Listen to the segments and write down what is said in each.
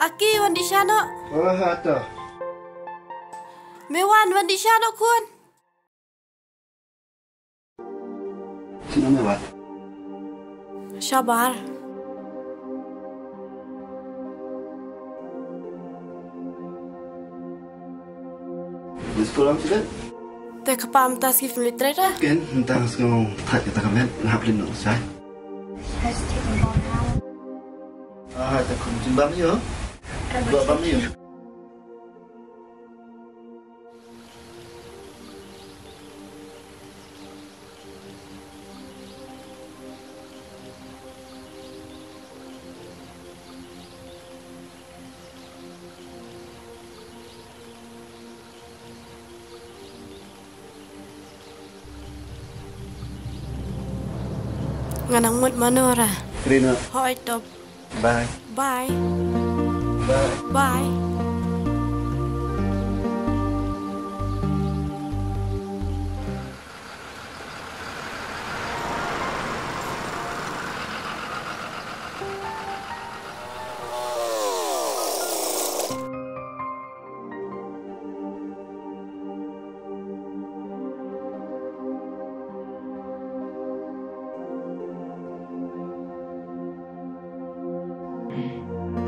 Aki wan di sana. Oh, hata. Mewan wan di sana kun. Sino mewan? Sabar. Di sekolah sudah? Te kapam tas kif militre dah. Kan, entah sekarang tak kita kamet ngapain nak usai. Tak kunjung bam yo. Buat bam yo. Nganang mut mana ora? Rina. Hoi top. Bye. Bye. Bye. Bye.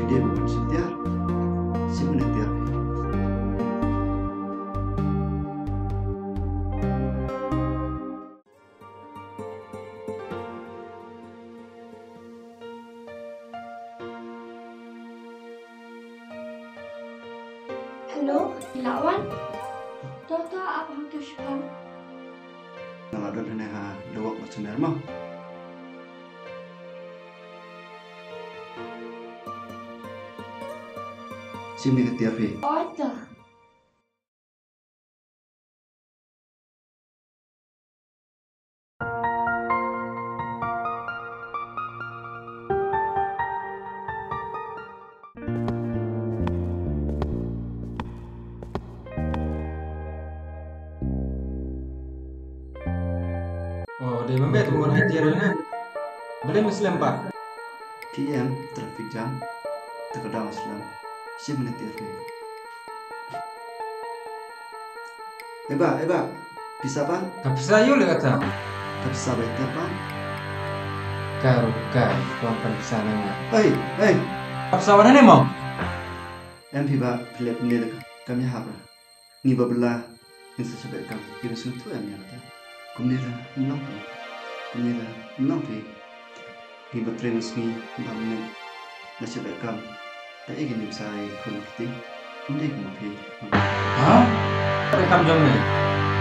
Dia bukan setia. Si menetir. Hello, Lawan. Toto apa hantu syukur? Nama don hanya dua macam mana? Si menetir fi. Oh, itu. Oh, dia membet bukan haji na. Boleh Muslim Pak. PM traffic jam. Terkadang Islam. Si menetir fi. Eba, bisa pan? Tapi saya le kata. Tak bisa baca pan? Karuka, tuan bisa nanya. Hei. Apa sawana ni mau? MP ba pilih dekat kami habra. Ni babla insa sebab kami kira suntu yang nyata. Kumnira nampi. Ni baterai ni bangun na sebab kami. Tak ingin saya konflik. Ini kumpi. Hah? Rekam jom ni.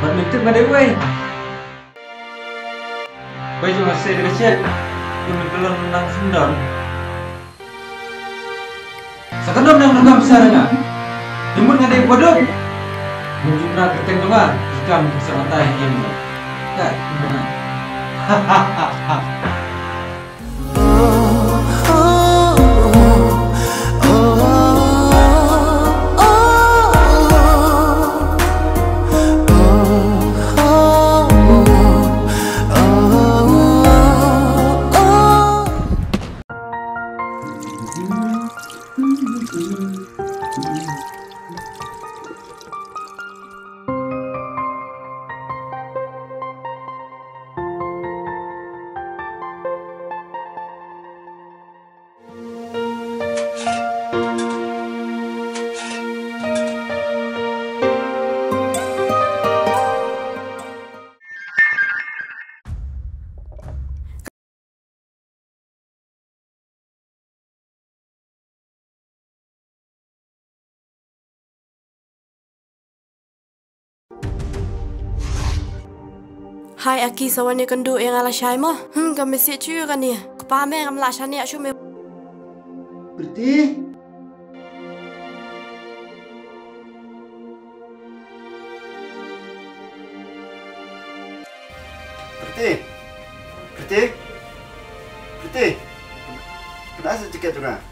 Bermintuk pada gue. Gue cuma sedikit. Cuma keluar menang sendal. Sekarang nang rekam saranga. Timbul ngadai bodoh. Menjumlah keteng tungan. Jika mungkin semantai yang ini. Tak, gimana? Hahaha. Hai Aki sawan ni kendu yang ala syai mah. Kami siap cuy kan ni. Kepame kami lah syani aku me. Berarti Kenapa tiket tu kan?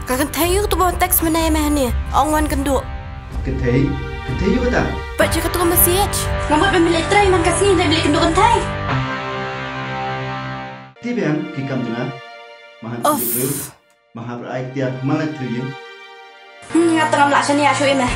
Kakak tahu tu bawa teks mana yang ni. Angwan kendu. Kentai juga tak? Baca kata kau masih. Selamat memilih try, makasih dah beli kenduk kentai. Tibem kikam dengar. Mahan tidur, maha berai tiap malah tujuh. Ngap tengah melak sini asyuk ini.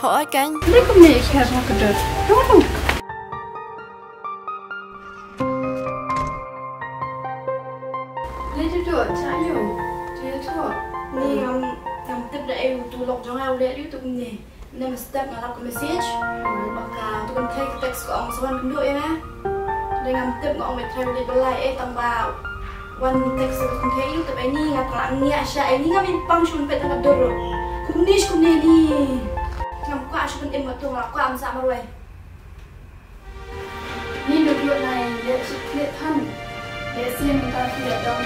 Hỏi cánh. Đây cũng này kẹp mà cái đợt. Đúng không? Lấy cho chuột trái nhiều. Chia chuột. Ni ngam tip da eu tu lok jong au le liu tu ni. Nem step ngalap ke message. Maka tu kan thai text ko ong sawan kundu ya na. Dai ngam tip ngong me thai le belai tambah one text ko kan thai liu tu ai ni ngat lang ni asya ai ni ngam pang shun pe ta doro. Kumnish kumne ni. Ngam ko asya kan em tu ngap ko am sa marwai. Ni được luận này để sự liệt thân. Để xem ta liệt đông.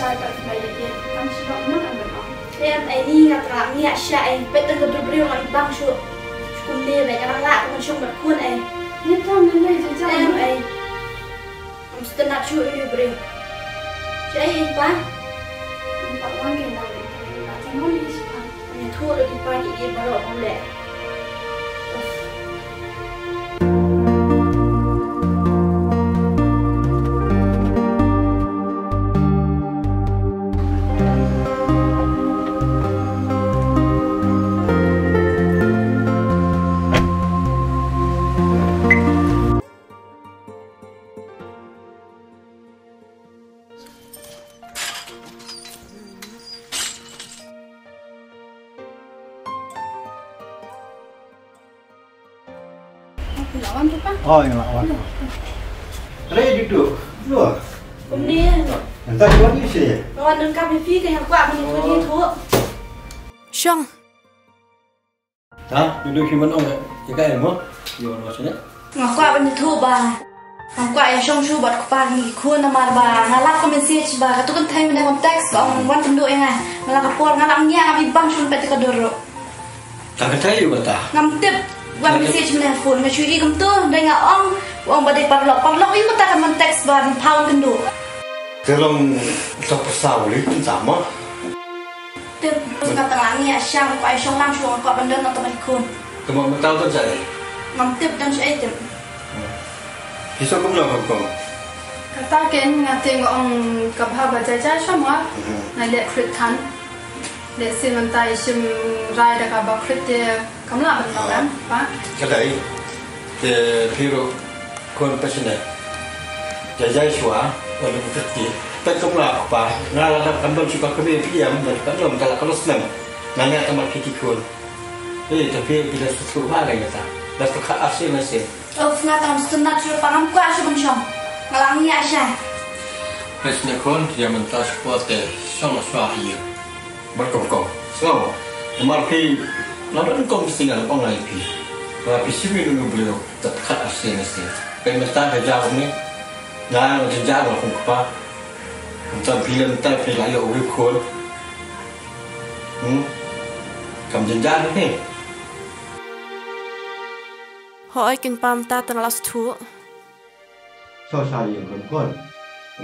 Sai cả phải liệt tâm sự mất ăn được không? Em ai ni ngat lang ni asya ai pe ta doro brio ngai bang shu. Kumne be kan la ko shung mat kun ai. Liệt thân đến đây cho cha. Em ai. Mesti nak shu ai brio. Cai pa. Tak wangi nak lihat. Tak mau lihat siapa. Ni thua được đi pa đi baru không lẽ. Lawan tu pak. Oh, yang lawan. Ready duduk. Dua. Kumne. Entah dua ni sih. Lawan dengan kami fi ke yang kuat meni tu dia thua. Shong. Hả? Đôi khi vẫn ông ấy, thì cái này mất, nhiều nó sẽ nhất. Ngọc kuat meni thua ba. Ngọc kuat yang shong shu bat kuat ni khun namar ba. Ngalap ko message ba. Katu kan thai meni konteks ong wan tendu yang ah. Ngalap kapor ngalap nya ngami bang shun pet ka doro. Tak kata juga tak. Ngam tip wan message meni phone ka chui kam tu dai nga ong ba dai parlok iu ta kan konteks ba phau tendu. Kalau tak pesawat itu sama. Tip kata langi asyang ko ay shong lang shong ko bandan na tamay kun. Cuma tahu tu saja. Ngam tip dan syai tip. Hisap pun lah kau. Kata kan ngate ngong kapha baca cai sama. Nai lihat krit kan. Lihat si mentai sim rai dah kapha krit dia kamla benda kan, pak. Kadai, the hero kon passionate. Jajai shua, walau betul. Tapi kamu lah apa? Ngalah kamu suka kebiri piam dan kamu kalau senang. Nanya teman kita kun. Tapi bila sesuatu hal yang tak. Dah suka asyik masih. Oh, ngata ang sunat sure pangam ko asya bunsyong. Ngalangi asya. Presnya kun dia mentas kuat sama suami. Berkongkong. So, marpi lalu kau mesti nak orang lain pi. Kalau pi sini dulu beliau tetap asyik masih. Pemesta kerja kami. Jangan kerja kalau kau apa. Entah film entah film ayo urip kun. Kamu jangan ni. Hỏi kinh pam ta tang las thu. So saya yang kon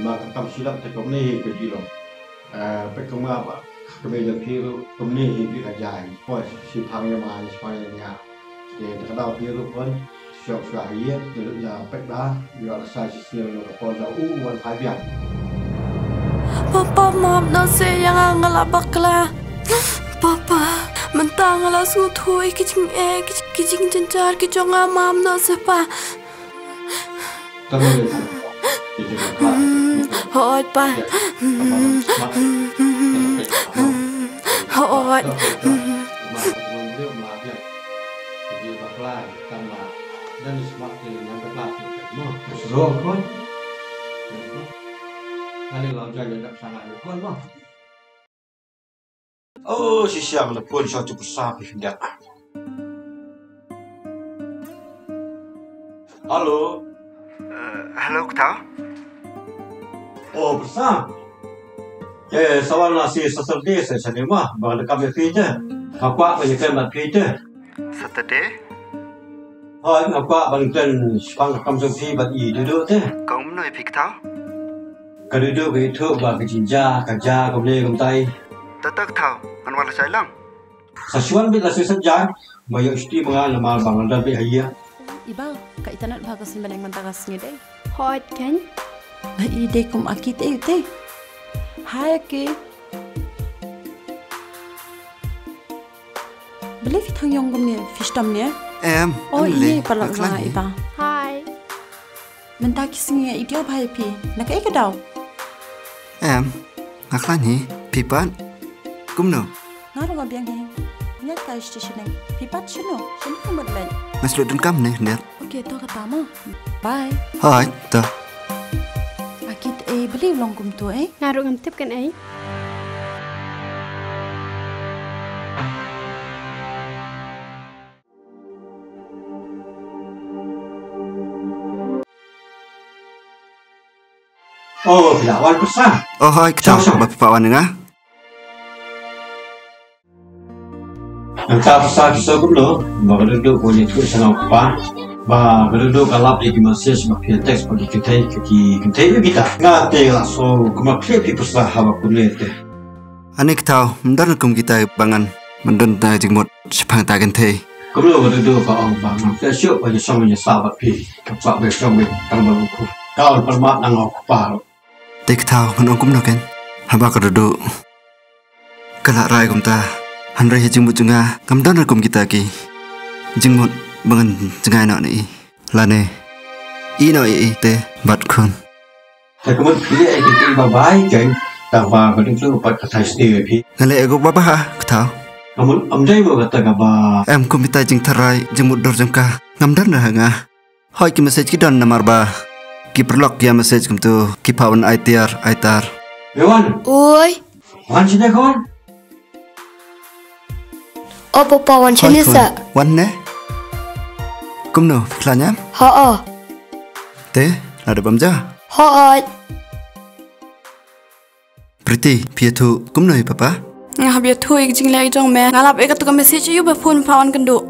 maka kam silap te kom ni ke jilo pe kom apa kami le piru kom ni hi ka jai ko si phang ya ma si phang ya de ta dau piru kon syok swa ye de la pe da yo la sa si sil no ko la wan phai biang Papa maaf na se yang ngalabak la. Papa mentang ala su thui kijing jenjar ki jonga mam na se pa. Kamu le Hỏi pa. Hỏi. yang kelas mau suruh kon. Kali lawan jalan tak sangat kon mah. Oh, si siang lepun suatu besar pindah. Halo. Halo, Ketau. Oh, besar. Sawal nasi Saturday saya cari mah, bang dekat bekerja. Apa banyak kan bekerja? Saturday? Oh, apa bang kan sepang kamu sih bagi duduk teh. Kau menoi pi Ketau? Kaduduk begitu bagi jinja kerja kau boleh kau tay. Tatak Ketau, anwar saya lang. Sasuan bila sesaja, banyak isti mengal mal bang anda behaya. Iba, ka itanat bagas banang mantagas ni day. Hot kan? Na ide kum akit te. Hai ke. Beli thang yong gum ni fish tam ni. Oh ini palak na iba. Hi. Menta kising ya idio bhai pi. Nak ai ka daw. Ngaklan ni, pipan. Kumno. Ngaru ngabiang hi. Nya ka station ni. Pipat chino. Shin ka madlai. Maslo dun kam ni net. Okay, to kata mo. Bye. Hai, ta. Akit beli long gum tu Naruh ngam tip kan ai? Oh, lawan besar. Oh, hai Ketau, bapak wan ngah. Angka besar kita dulu, bang duduk boleh tu sangat apa. Bang duduk kalap di masih sebagai teks bagi kita kita. Ngate langsung kemakai besar hawa kulit. Ane Ketau, mendar kum kita bangan. Mendun ta jingmut sepang ta gentei. Kalau duduk kau bang, kita siap bagi samanya sahabat pi. Kapak bersama kalau buku. Kau permat nang apa? Te Ketau, ngon kum noken. Haba ka duduk. Kalak rai kum ta. Handrai jingmut junga, kamdan kum kita ki. Jingmut bangan jengai nak ni. Lane. Ino te bat kun. Saya kemudian pilih kita babai kan. Tanpa berdua empat kata sendiri pi. Ngale ego baba ha Ketau. Namun amjai kata kaba. Kum kita jing tarai jingmut dor jangka. Ngamdan dah ngah. Hoi ki message ki don namar ba. Ki perlok ya message kum tu. Ki pawan aitar. Dewan. Oi. Wan sini kawan. Apa pawan celisa? Wan ne? Kumno, klanya? Ha. Te, ada bamja? Ha. Priti, piatu kumno papa? Ngah biar tu ik jing lagi jong me. Ngalap ik tu message you bapun pawan kendo.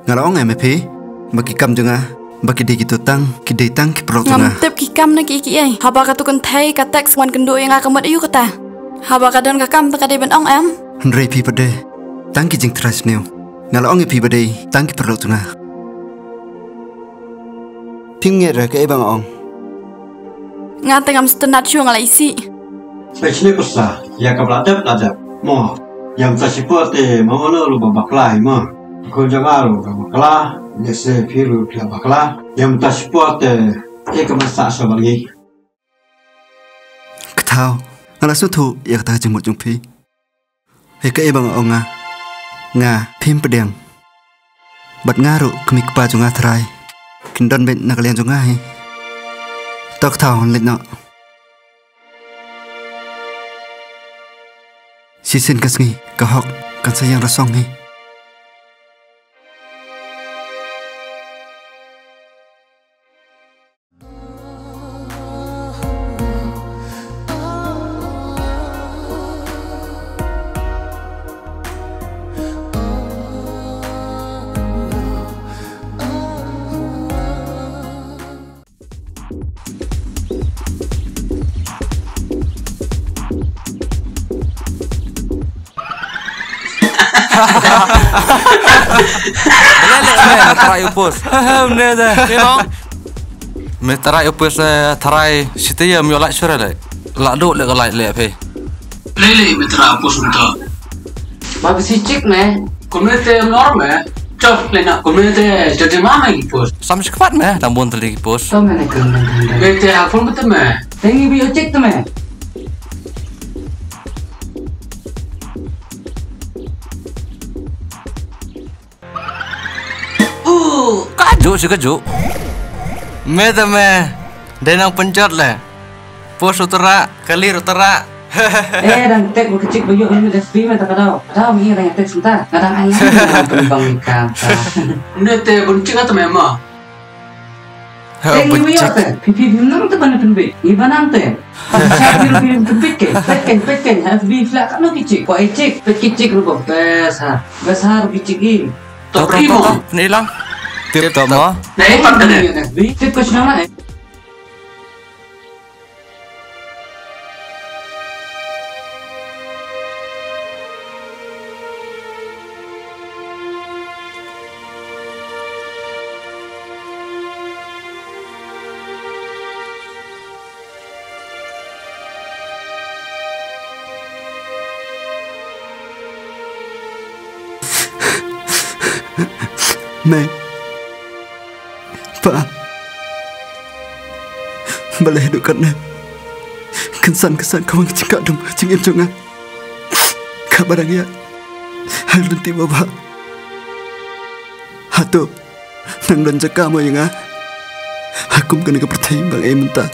Ngalong MP? Bagi kam junga. Bagi di gitu tang, ki tang ki perok junga. Ngam tep ki kam na ki ai. Haba ka tu kan thai ka teks wan kendo yang akamat ayu kata. Haba ka don ka kam ta ka de ben ong am. Henry pi pade. Tang ki jing tras new. Ngalong pi pade, tang ki perok junga. Pingera ke bang ong. Ngate ngam stenat chu ngalai isi. Spesialnya besar, yang kebeladap. Mo, yang tak seperti mau lu babaklai mo. Kau jangan lu babaklah, nese pilu babaklah. Yang tak seperti kemasak sebagai. Ketau, ngala sutu ya kata jemut jumpi. Heke bang ong nga pim pedang. Bat ngaru kemik pa junga terai. Kindon ben nakalian junga he. Tok tau let no. Sisin kasngi kahok kan sayang rasong he. Tarai upos. Bener dah. Memang. Tarai upos tarai situ ya miolak suara le. Lak duk le kalai le pe. Lele tarai upos untuk. Bagi si cik me, komuniti norme. Cok le nak komuniti jadi mana upos. Sam sekepat me, tambun teli upos. Tahu mana kena. Bete apa betul me? Tengi biar cik tu me. Kajuk sih kajuk. Me teme. Denang pencot le. Pos utara, kalir utara. Dan tek berkecik bayuk ini dah free mata kadau. Kadau mi orang tek sebentar. Kadang alam penumpang kata. Ini teh bencik atau memang? Teh ni bayuk teh. Pipi binang tu mana penbik? Ibanang teh. Saya pipi penbik ke. Petken. FB flat kan lo kecik. Kau ecik. Pet kecik rupa. Besar kecik ini. Top primo. Ni lang. Tip tama. Naik pak teh. FB. Tip kau senang lah. Me, Pak, boleh hidupkan kesan kau cakap dong, cingin cungan. Kabarnya, hal nanti bapa. Hatu, nang dan cakap mo yang aku kena kepercayaan bang Emta,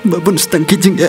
babun setang kijing ya.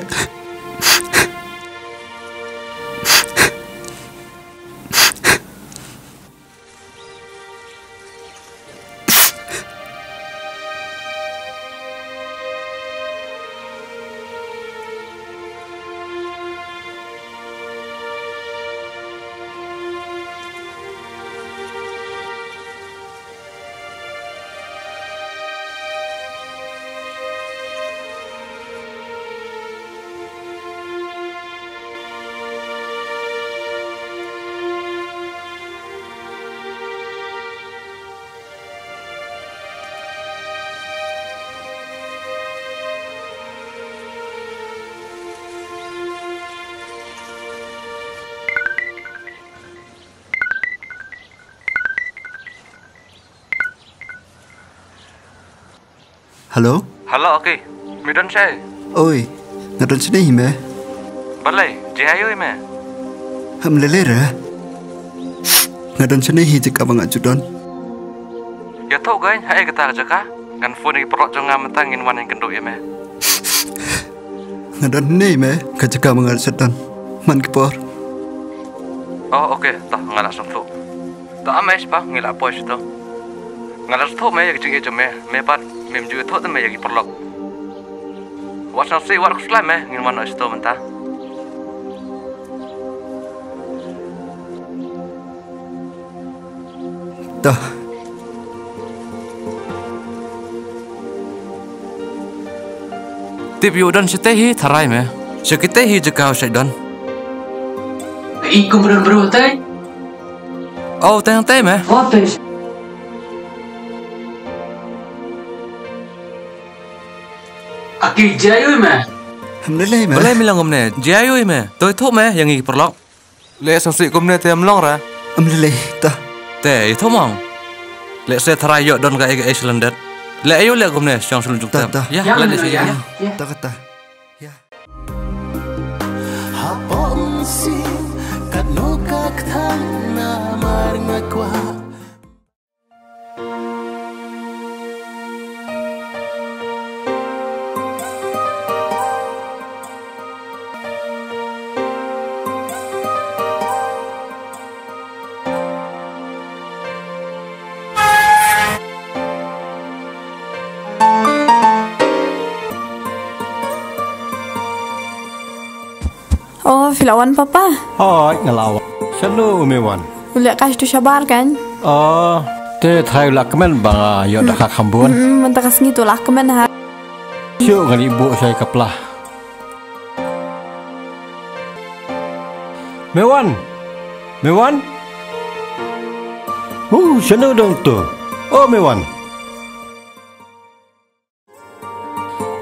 Halo? Halo, okey. Midon saya. Oi, ngadon sini hime? Balai, jihayo ime. Hamlelera. Ngadon sini hijik abang ajudon. Ya tahu kan, hai kata jaka. Kan phone ni perok jongam mentangin wan yang kenduk ime. Ngadon ni me, kajaka mengal sedan. Man kipor. Oh, okey. Tah ngalah satu. Tak amai spa ngilak pos tu. Ngalah satu me yang jengke jeme, me pat mem juga tu me yang perlok. Wasan si war kuslah me ngin wan itu mentah. Dah. Tip yudan sitehi tharai me. Sekitehi jekau sedan. Ikum benar beru teh. Oh, teng me. Oh teh. Aki jayu me. Hamlelai me. Balai milang omne, jiayo me. Toi thok me yang i perlok. Le sansi komne te amlong ra. Hamlelai dah. Te itu mong. Le se tharai yo don ga ege Icelandet. Le ayo le komne syang sulung jukta. Ya, le se ya. Tak kata. Ya. Hapon si kanukak thang na mar ngakwa. Oh, Filawan Papa. Oh, ngalau. Selalu mewan. Uliak kas tu syabar kan? Oh, te thai lak kemen bang yo dak khambun. Mentakas ngitu lah kemen ha. Syuk ngan ibu saya kaplah. Mewan. Selalu dong tu. Oh, Mewan.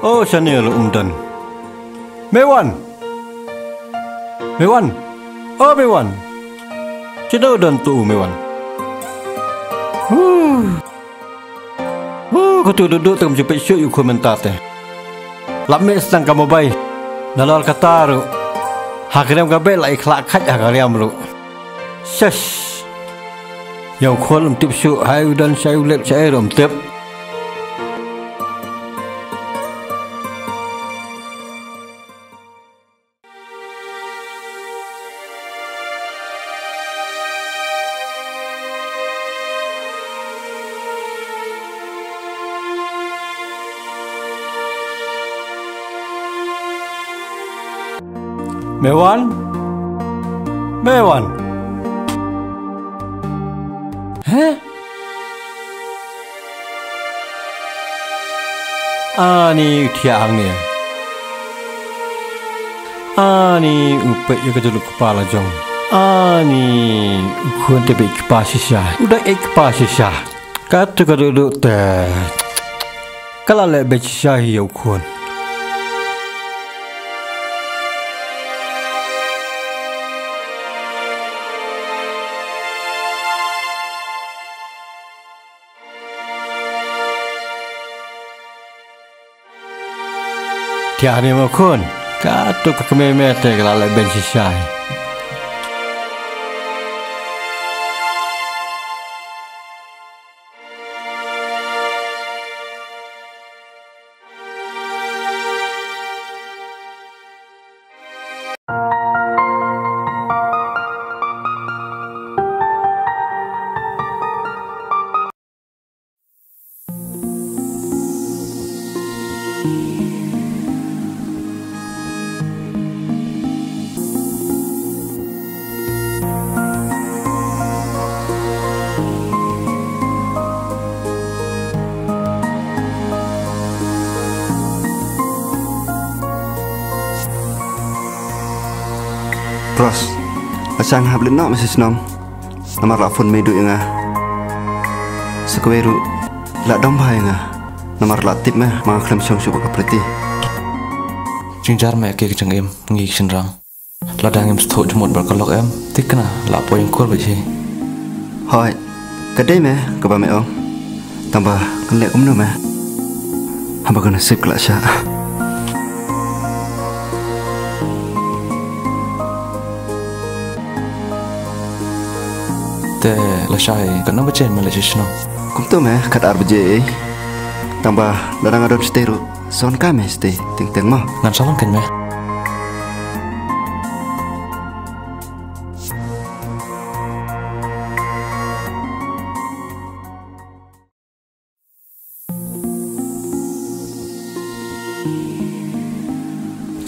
Oh, selalu umdan. Mewan. Oh Mewan, cina dan tu Mewan. Kau tu duduk tu menjemput syuk you komentar teh. Lama sedang kamu baik, nalal kata ru, hakriam kabel lagi kelak kat hakriam ru. Shush, yang kau tip syuk hayu dan saya ulet saya tip. Mewan? Heh? Ani tiang ni. Ani upet ya keduluk kepala jong. Ani ukun tebik pasisah. Udah pasisah. Kata keduluk teh. Kalau lebih syahi ya ukun. Tiang ni ukun. Kata kekememe teh kalau lebih syahi. Pros, asang hablin nak masih senang. Nama rafun medu yang sekweru lak domba yang nama relatif mah mangklem siang syuk kapreti. Jingjar mek ke jeng em ngi senrang. Ladang em stok jemut berkelok em tikna lak po yang kur beji. Hoi, kedai meh keba me ong. Tambah kelek umno meh. Hamba kena sip kelak syak. Te lasai kena baca Malaysia senang. Kum tu meh kat arbaje. Tambah ladang adon steru. Son kami stay ting mah. Nan sawan kan meh.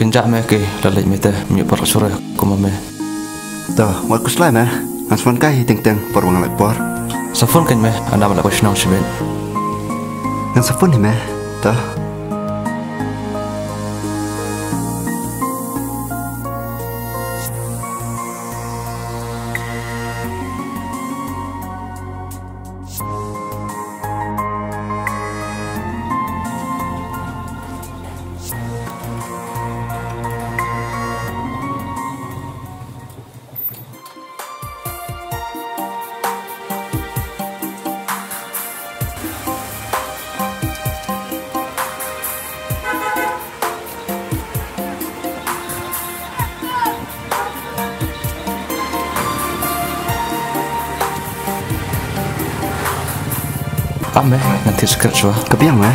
Kenjak meh ke lalai meh teh miuk par sore kuma meh. Dah, wat kuslai meh. Answan kai ting por wang lek por. Safon kan meh anda malak senang sibet. Ngan safon ni meh. Dah. Meh nanti sekret sua. Kepiang meh.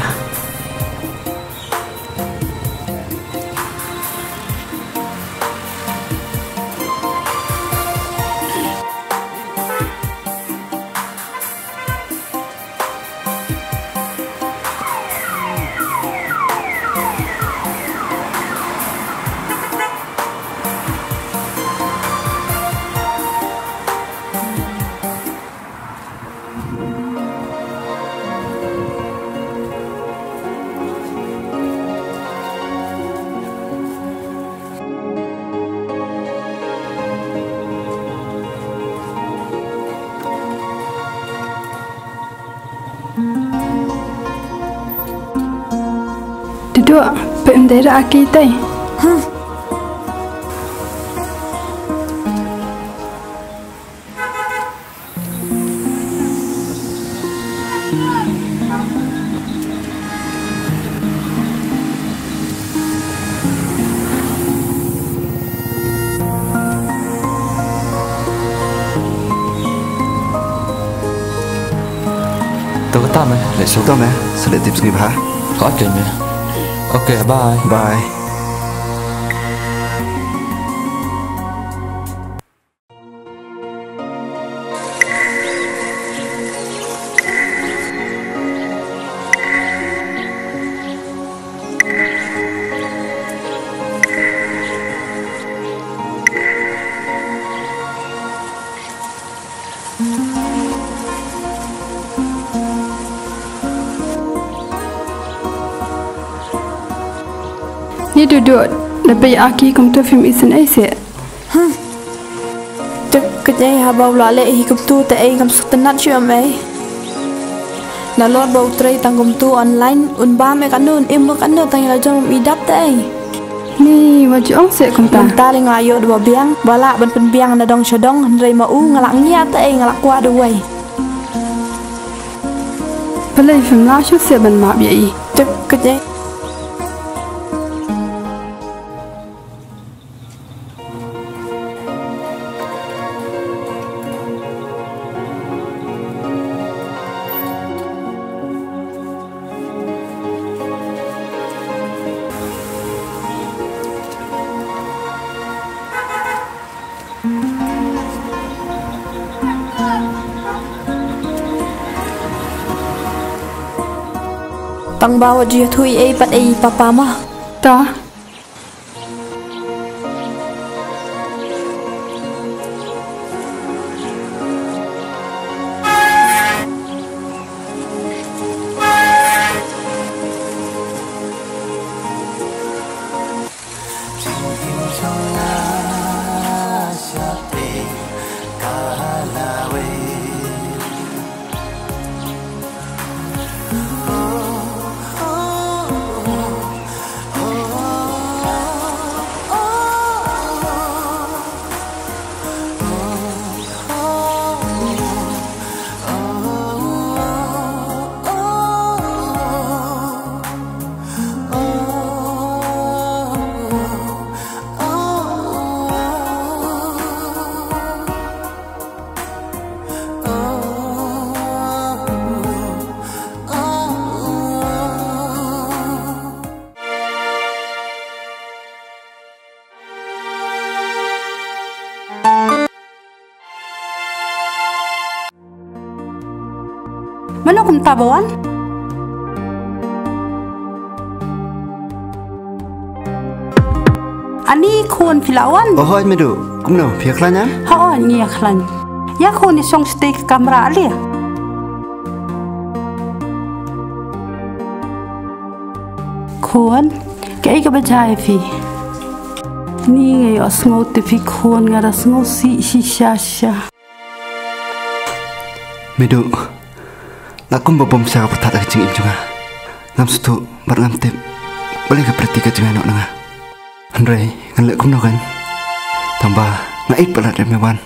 Duduk bendera kita. Tôi có tâm lại số tâm sẽ lại tiếp nghiệp hả? Có chuyện mẹ. Ok, bye. Bye. Ni duduk lebih aki kum tu film isin aise. Tuk kejai habau lale hikum tu te ai kam sutenat syua mai. Na lor bau trai tangkum tu online un ba me kanun imu kanun tang la jong idap te ai. Ni wajib ong se kum ta. Ta ling ayo dua biang bala ban pen biang na dong shodong rei ma u ngalak nya te ai ngalak kwa duai. Pelai film la shu se ban ma bi. Tuk kejai tang bawa dia thui ai pat ai papa mah. Ta. Mana kum tabawan? Ani kon filawan. Oh hoi medu, kum no pia klanya? Ha ni aklan. Ya kon ni song stay kamera alia. Kon, kai ka bajai fi. Ni ngai osngo te fi kon ngara sngo si sha. Medu, lakum babom sa putat ak jing juga. Ngam sutu bar ngam tep. Boleh ke perti ke jing anak nanga. Andrei, ngalek kum no kan. Tambah ngaik pelat mewan.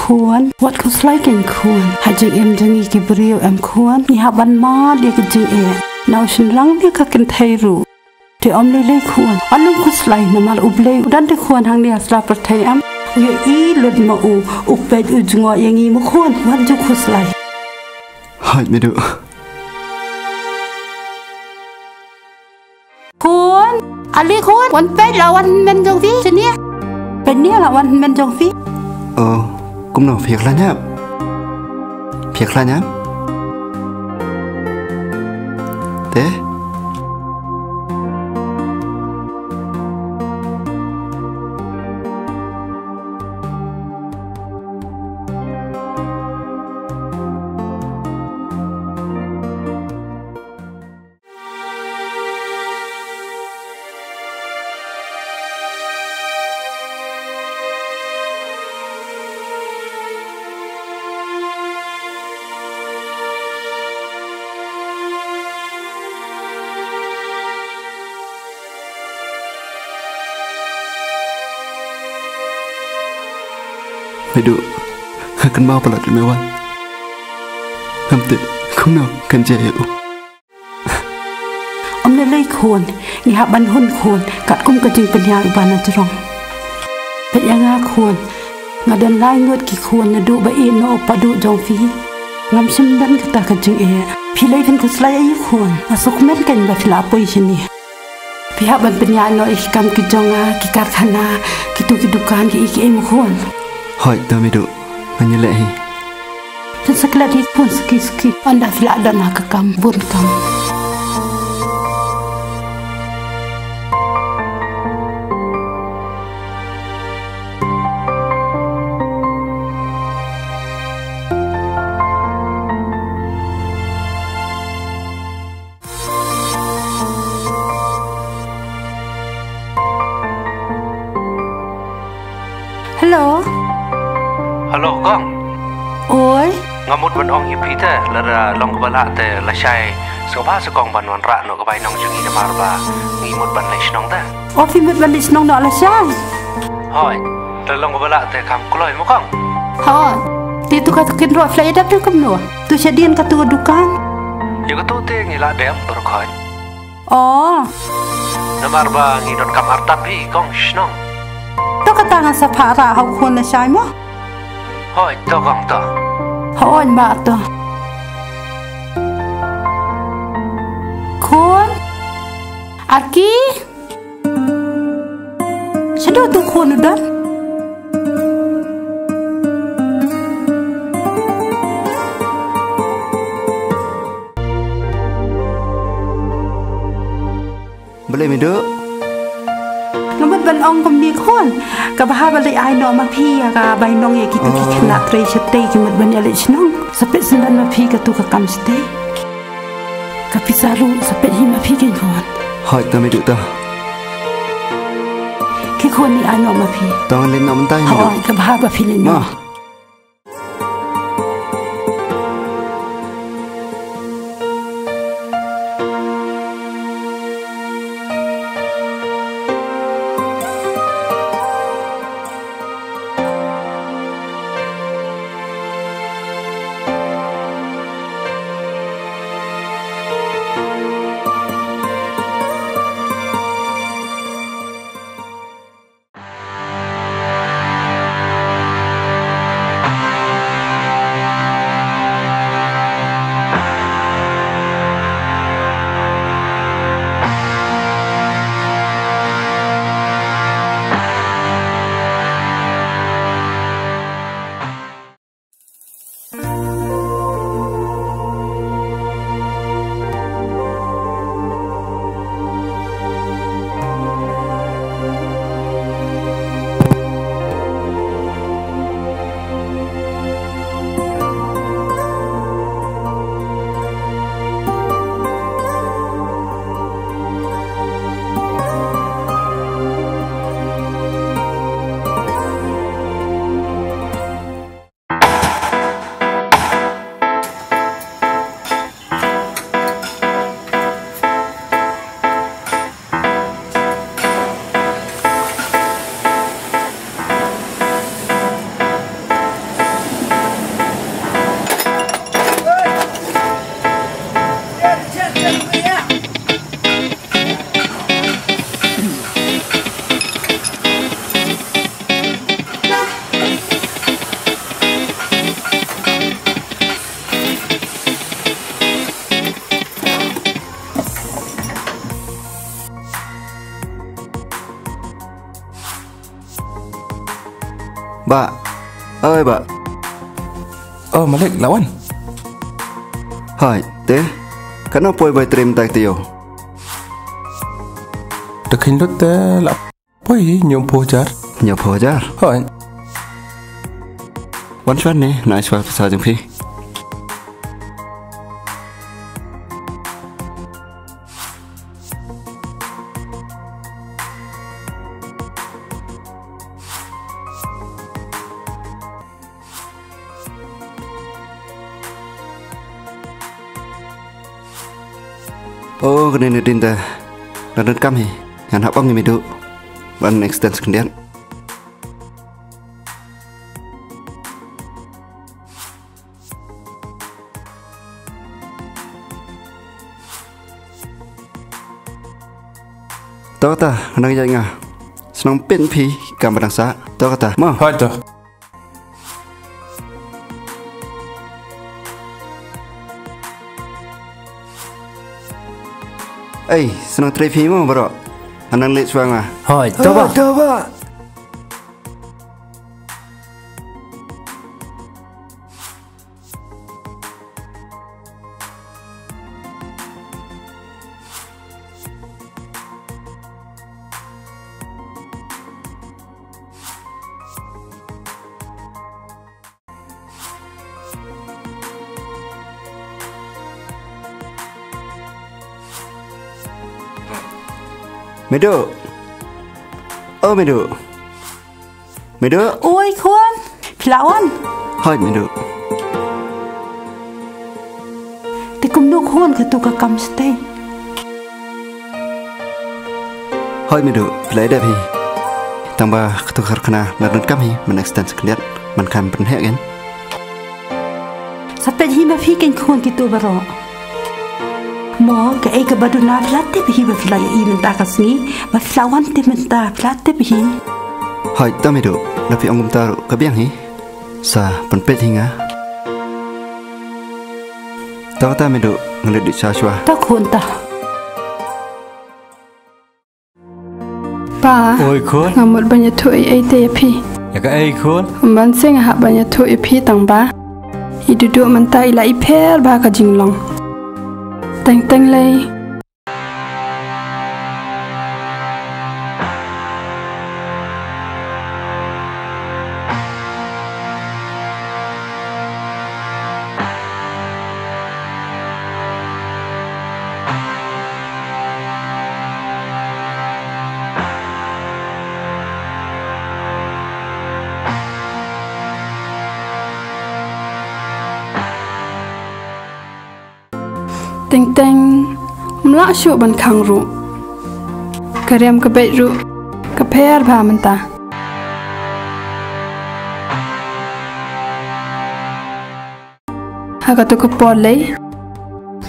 Kuan, what was like in Kuan? Hajing em jangi ki brio em Kuan. Ni haban ma dia ke jing e. Nau shin lang dia ka ken thairu. Te om le Kuan. Anum kus lai namal ublei dan de Kuan hang dia sla pertai am. Ye I lud ma u upet ujungwa yang I mu Kuan. Wat ju kus lai. Hai medu. Kuan, ali Kuan. Wan pet lawan men jong fi sini. Pet ni lawan men jong fi. Oh. Kum no pia klanya. Pia klanya. Teh. Medu, akan mau pelat mewan. Hamtip, kum no kan jaya. Om le lei Kuan, ni haban hun Kuan, kat kum ka jing penya ubana jerong. Pet yang Kuan, ngadan lai ngot ki Kuan na du ba I no padu jong fi. Ngam sim dan kata ka jing e. Pi lai fen kus lai ai Kuan, asuk men kan ba fila poi sini. Pi haban penya no ikam ki jonga, ki karkhana, ki tu ki dukan ki iki em Kuan. Hoi dah medu, menyelek hi. Dan sekelat hi pun ski anda fila dan nak kam bun kam. Halo. Halo Kong. Oi. Ngamut ban ong hipi te lara long bala te la shai soba sekong ban wan ra no ka bai nong jungi na marba ngimut ban le snong ta. Oh, phim ban lis nong no la sai. Hoi. La long bala te kam kloi mo Kong. Ha. Ti tu ka kin ro flai dap kam no. Tu sedian ka tu dukan. Ya ka tu te ngila dem ber khoi. Oh. Na marba ngi dot kam artap hi Kong snong. To ka tangan sa phara hau khon la sai mo. Hoi to Kong to. Hoi ma to. Khon. Aki. Sedot tu khon udan. Boleh Mido? Ngamut ban ong kom ni khon. Ka baha balai ai no ma phi ka bai nong ye kitu ki khna trei chete ki mut ban ele chnong. Sapet sindan ma phi ka tu ka kam ste. Ka pisaru sapet hi ma phi ken khon. Hoi ta Mido ta. Ki khon ni ai no ma phi. Tong lên nom tay Mido. Hoi ka baha ba phi le no. Ba. Ơi ba. Malik lawan. Hai, te. Kana poi bai trim tak tio. Dekin lut te la poi nyom pojar. Nyom pojar. Hoi. Wan chuan ni, nai chua sa jung phi. Oh, cái này tin ta là đơn cam hì, ngàn học ông người Mido, bạn extend sekian. Tahu kata, hendak jadi ngah, senang pen pi gambar dangsa. Tahu kata, mau? Hai tu. Eh, senang try pi mau bro? Hendak lihat suang ah. Hai, coba. Coba. Mido. Oh Mido. Mày được. Ôi khuôn, Pelawan. Hỏi mày được. Thì cũng nụ khuôn cái tụ cả cầm stay. Hỏi mày được, lấy đẹp hi. Tambah ketukar kena naran kami men-extend sekalian man-kam penhek kan. Sampai hi ma fi kan khuôn cái tụ baro. Mo cái ai cái badu na flat tip hi ba filali I menta kasni, ba Pelawan tip menta flat tip hi. Hỏi ta mày được, tapi ông ta ru kabiang hi. Sa penpet hinga. Ta mày được, ngeliat di Joshua. Ta khuôn ta. Pa, Ôi khốn. ngamut banyak tu ai te pi. Ya ka ai khốn. Man sing ha banyak tu pi tang ba. I duduk mentai la I per ba ka jinglong. Teng lei. Teng mlak syuk ban khang ru. Karem ka bet ru. Ka per ba menta. Haga tu ka pol lei.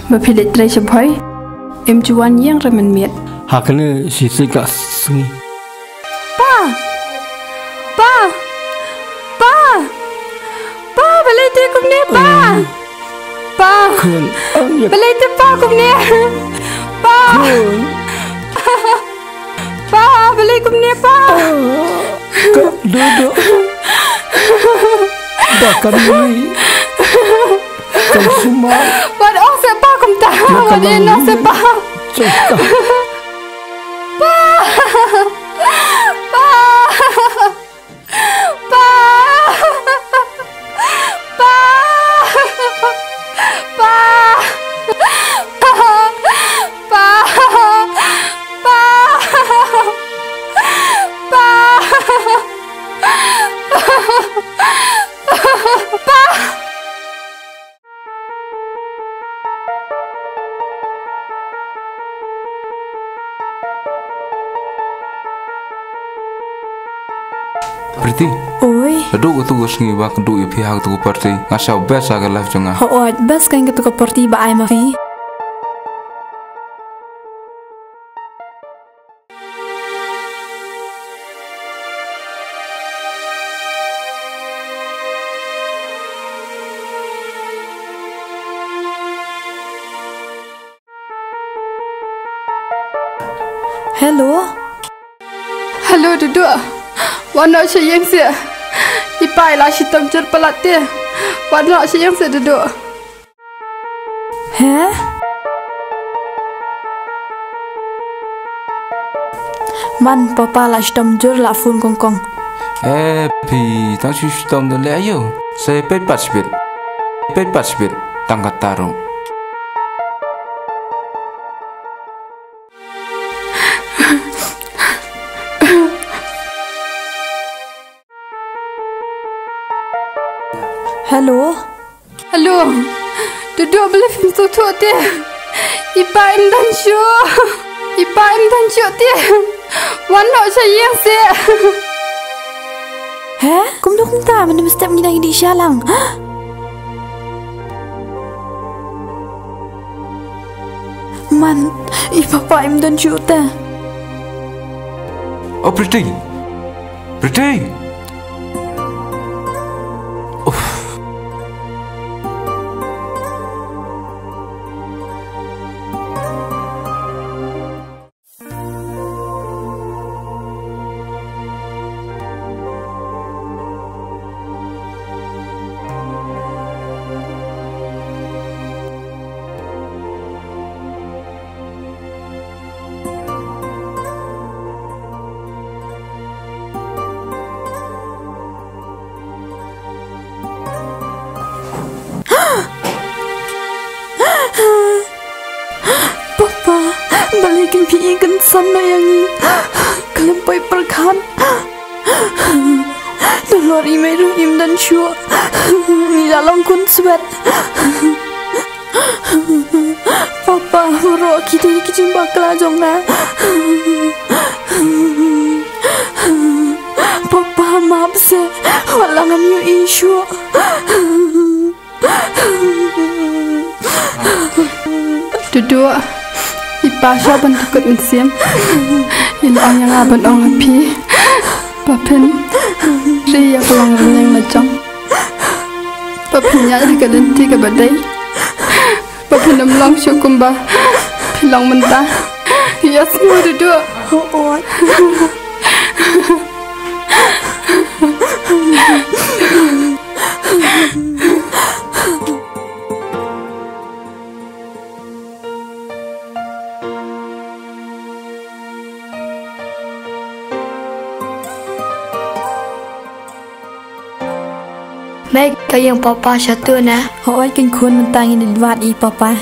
Ba philit trai chapoi. Em chuan yang ramen miet. Hakane si ka sungi. Pa! Balai te kum ne pa! Pa! Khốn. Balai te pa kum ne. Pa! Pa! Balai kum ne pa! Ka duduk. Bahkan ni. Kau semua. Wad oh se pa kum ta. Wad no se pa. Cakap. Pa! Pa! Pa! Priti. Oi. Aduh tu gosngi ba kedu ipi hak tu parti. Ngasau bes aga life jonga. Ho bes kan ketu parti ba ai ma fi. Hello duduk. Wana sayang sia. Ipai lah sitam cer pelat dia. Wana sayang sia duduk. Heh? Man papa lah sitam cer lah phun kong. Pi tang si sitam tu le ayo. Saya pet pasbit. Tangkat tarung. Hello. Duduk beli film tu dia. Ipa em dan syuk dia. Wana sayang sia. Heh? Kum ta mana mesti menginang di Syalang. Man, papa em dan syuk ta. Oh Priti. Balikin piikan sana yang kelempoi perkan. Dolor imeru im dan shua. Nilalong kun sweat. Papa moro kita kijing bakla jonga. Papa maaf se walangan yu isu. Duduk ipasya bentuk mensiam ilang yang abad orang api bapen ria pulang yang macam bapennya di kadenti ke badai bapen melang syukumba pilang mentah ya semua duduk Meg kayang papa satu na. Hoi kan kun mentangin di luar i papa.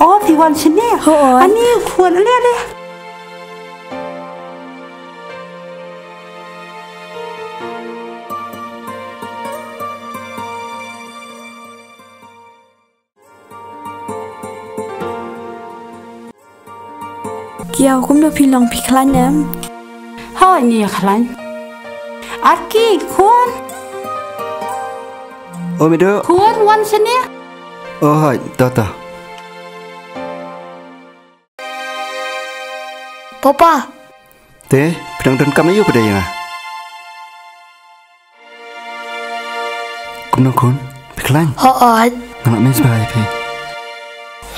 Oh, Piwan sini. Ani kuat le. Kiau cũng đã phi lòng phi khăn em. Hoi ni khăn. Aki kuat. Oh, mido. Kuat wan sini. Oh, hai, tata. Papa. Te, pedang dan kami yuk pada yang ah. Kum nak kon, piklan. Hoi. Ngalak mes bahaya pe.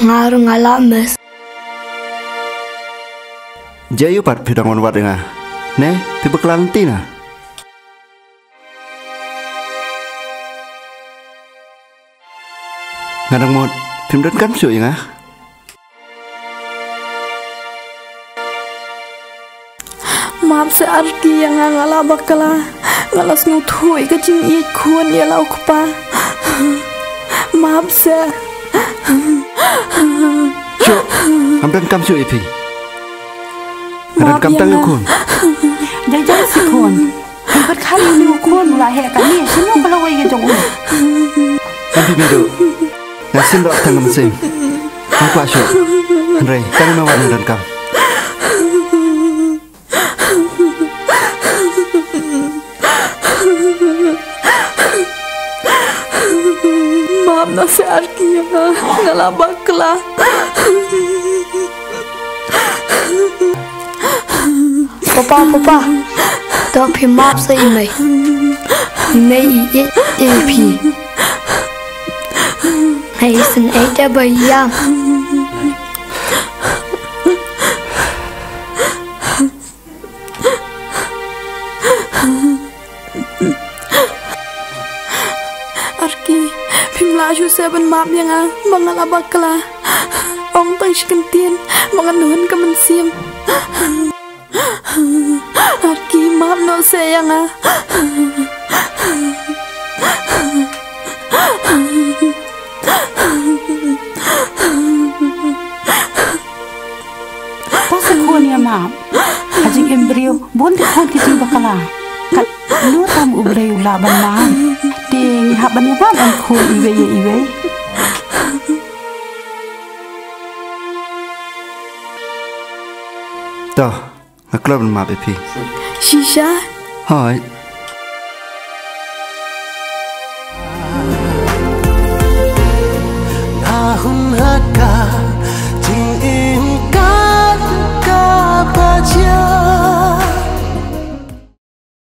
Ngaruh ngalak mes. Jayu pat pedang wan wat yang ah. Ne, pi beklan tina. Ngadang mod, pim dan kam syuk yang ah. Maaf searti yang ngala bakala ngalas nguthui kecing i kuan ya lau kupa. Maaf se. Syuk, amdan kam syuk ipi. Ngadang kam tang yukun. Jai si kun. Empat kali ni kun mulai hek kami. Sini kalau wei ke jong. Ampi mido. Ngasin rok tang mesin. Apa syuk? Andre, kami mau ngadang kam. Maaf nasi arki ya ngalabak lah. Papa, tapi maaf saya ini. Ini EP. Này xin ấy đã bày giam. Arki, pimlaju seven map yang mengalabaklah. Ông tay cần tiền, menganuhan kemensiam. Arki maaf no sayang Pasakun ya maaf. Hajing embrio bon tekon kijing bakala. Kat lu tam ubreu laban maaf. Ding haban ya ban an ko iwe. Toh, ngaklar maaf ipi. Shisha. Hai.